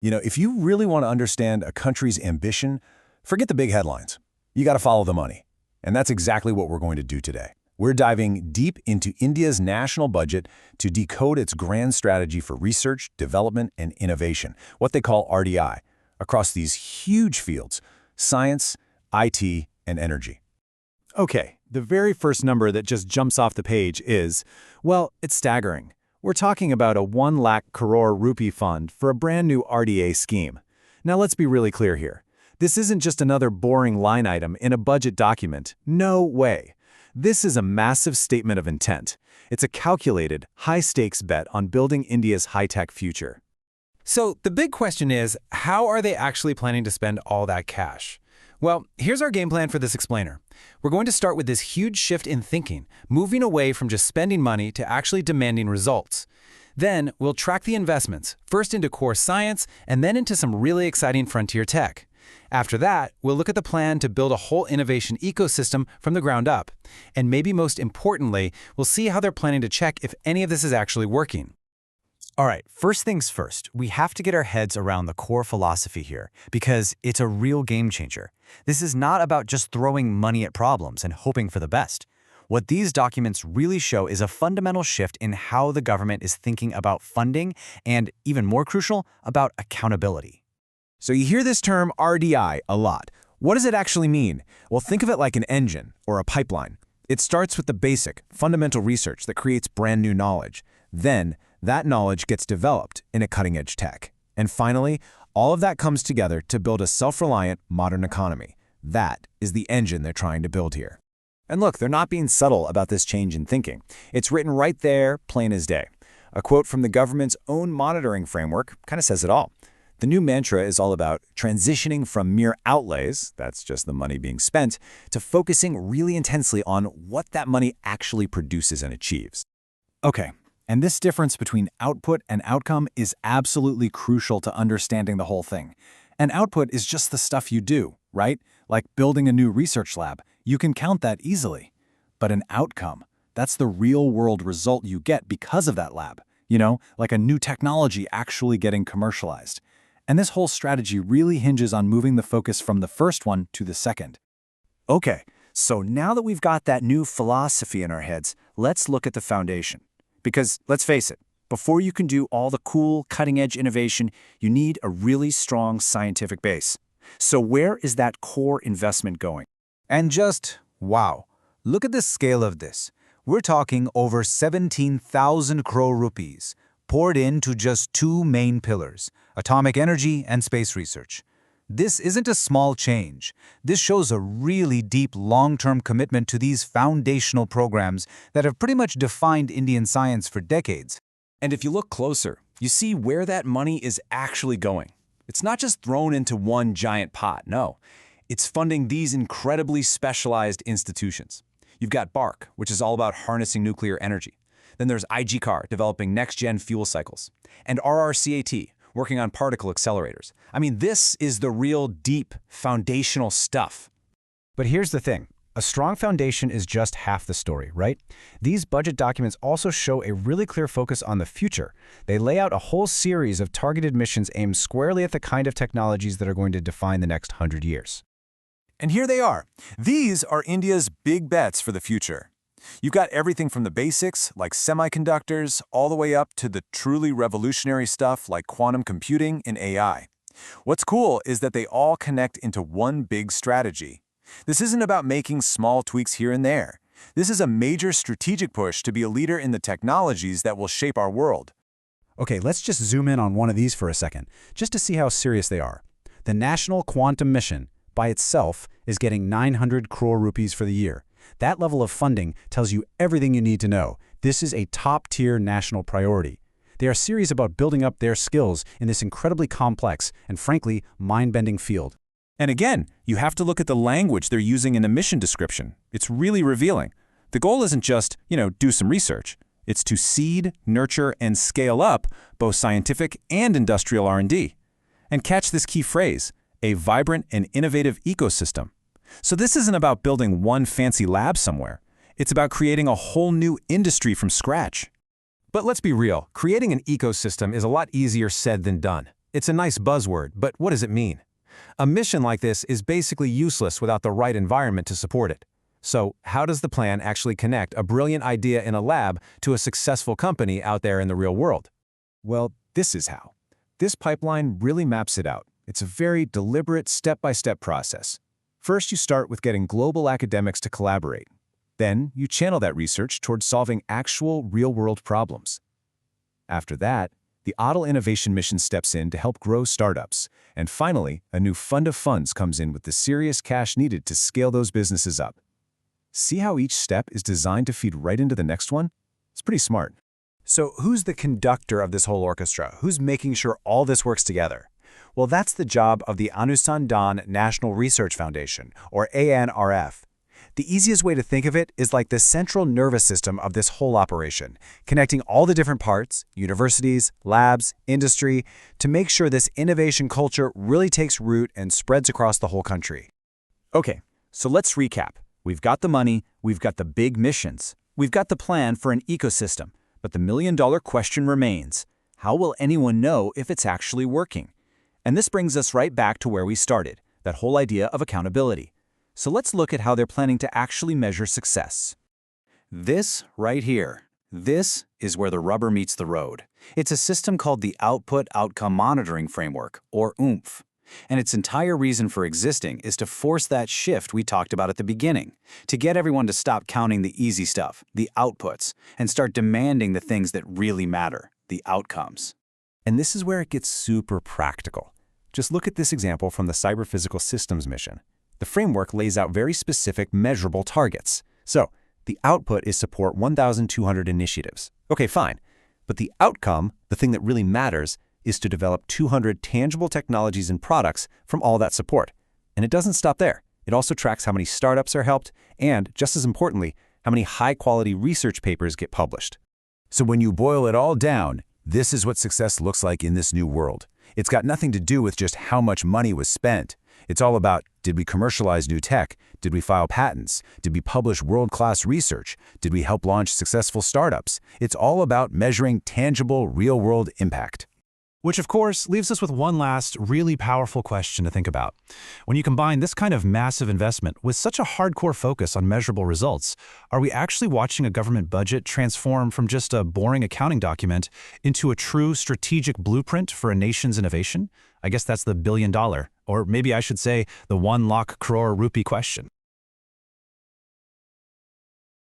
If you really want to understand a country's ambition, forget the big headlines. You got to follow the money. And that's exactly what we're going to do today. We're diving deep into India's national budget to decode its grand strategy for research, development, and innovation, what they call RDI, across these huge fields: science, IT, and energy. Okay, the very first number that just jumps off the page is, well, it's staggering. We're talking about a 1 lakh crore rupee fund for a brand new RDA scheme. Now let's be really clear here. This isn't just another boring line item in a budget document. No way. This is a massive statement of intent. It's a calculated, high-stakes bet on building India's high-tech future. So the big question is, how are they actually planning to spend all that cash? Well, here's our game plan for this explainer. We're going to start with this huge shift in thinking, moving away from just spending money to actually demanding results. Then we'll track the investments, first into core science and then into some really exciting frontier tech. After that, we'll look at the plan to build a whole innovation ecosystem from the ground up. And maybe most importantly, we'll see how they're planning to check if any of this is actually working. All right, first things first, we have to get our heads around the core philosophy here, because it's a real game changer. This is not about just throwing money at problems and hoping for the best. What these documents really show is a fundamental shift in how the government is thinking about funding and, even more crucial, about accountability. So you hear this term RDI a lot. What does it actually mean? Well, think of it like an engine or a pipeline. It starts with the basic, fundamental research that creates brand new knowledge. Then, that knowledge gets developed in a cutting-edge tech. And finally, all of that comes together to build a self-reliant, modern economy. That is the engine they're trying to build here. And look, they're not being subtle about this change in thinking. It's written right there, plain as day. A quote from the government's own monitoring framework kind of says it all. The new mantra is all about transitioning from mere outlays, that's just the money being spent, to focusing really intensely on what that money actually produces and achieves. Okay, and this difference between output and outcome is absolutely crucial to understanding the whole thing. An output is just the stuff you do, right? Like building a new research lab. You can count that easily. But an outcome, that's the real-world result you get because of that lab. Like a new technology actually getting commercialized. And this whole strategy really hinges on moving the focus from the first one to the second. Okay, so now that we've got that new philosophy in our heads, let's look at the foundation. Because, let's face it, before you can do all the cool, cutting-edge innovation, you need a really strong scientific base. So where is that core investment going? And just, wow, look at the scale of this. We're talking over 17,000 crore rupees, poured into just two main pillars: atomic energy and space research. This isn't a small change. This shows a really deep long-term commitment to these foundational programs that have pretty much defined Indian science for decades. And if you look closer, you see where that money is actually going. It's not just thrown into one giant pot, no. It's funding these incredibly specialized institutions. You've got BARC, which is all about harnessing nuclear energy. Then there's IGCAR, developing next-gen fuel cycles. And RRCAT, working on particle accelerators. I mean, this is the real deep, foundational stuff. But here's the thing. A strong foundation is just half the story, right? These budget documents also show a really clear focus on the future. They lay out a whole series of targeted missions aimed squarely at the kind of technologies that are going to define the next 100 years. And here they are. These are India's big bets for the future. You've got everything from the basics, like semiconductors, all the way up to the truly revolutionary stuff like quantum computing and AI. What's cool is that they all connect into one big strategy. This isn't about making small tweaks here and there. This is a major strategic push to be a leader in the technologies that will shape our world. Okay, let's just zoom in on one of these for a second, just to see how serious they are. The National Quantum Mission, by itself, is getting 900 crore rupees for the year. That level of funding tells you everything you need to know. This is a top-tier national priority. They are serious about building up their skills in this incredibly complex and, frankly, mind-bending field. And again, you have to look at the language they're using in the mission description. It's really revealing. The goal isn't just, do some research. It's to seed, nurture, and scale up both scientific and industrial R&D. And catch this key phrase, a vibrant and innovative ecosystem. So this isn't about building one fancy lab somewhere. It's about creating a whole new industry from scratch. But let's be real, creating an ecosystem is a lot easier said than done. It's a nice buzzword, but what does it mean? A mission like this is basically useless without the right environment to support it. So, how does the plan actually connect a brilliant idea in a lab to a successful company out there in the real world? Well, this is how. This pipeline really maps it out. It's a very deliberate, step-by-step process. First, you start with getting global academics to collaborate. Then, you channel that research towards solving actual, real-world problems. After that, the ADL Innovation Mission steps in to help grow startups. And finally, a new fund of funds comes in with the serious cash needed to scale those businesses up. See how each step is designed to feed right into the next one? It's pretty smart. So who's the conductor of this whole orchestra? Who's making sure all this works together? Well, that's the job of the Anusandhan National Research Foundation, or ANRF. The easiest way to think of it is like the central nervous system of this whole operation, connecting all the different parts, universities, labs, industry, to make sure this innovation culture really takes root and spreads across the whole country. Okay, so let's recap. We've got the money, we've got the big missions, we've got the plan for an ecosystem, but the million-dollar question remains: how will anyone know if it's actually working? And this brings us right back to where we started, that whole idea of accountability. So let's look at how they're planning to actually measure success. This right here, this is where the rubber meets the road. It's a system called the Output Outcome Monitoring Framework, or OOMF. And its entire reason for existing is to force that shift we talked about at the beginning, to get everyone to stop counting the easy stuff, the outputs, and start demanding the things that really matter, the outcomes. And this is where it gets super practical. Just look at this example from the Cyber Physical Systems mission. The framework lays out very specific, measurable targets. So, the output is support 1,200 initiatives. Okay, fine. But the outcome, the thing that really matters, is to develop 200 tangible technologies and products from all that support. And it doesn't stop there. It also tracks how many startups are helped and, just as importantly, how many high-quality research papers get published. So when you boil it all down, this is what success looks like in this new world. It's got nothing to do with just how much money was spent. It's all about, did we commercialize new tech? Did we file patents? Did we publish world-class research? Did we help launch successful startups? It's all about measuring tangible, real-world impact. Which, of course, leaves us with one last, really powerful question to think about. When you combine this kind of massive investment with such a hardcore focus on measurable results, are we actually watching a government budget transform from just a boring accounting document into a true strategic blueprint for a nation's innovation? I guess that's the billion-dollar, or maybe I should say the 1 lakh crore rupee question.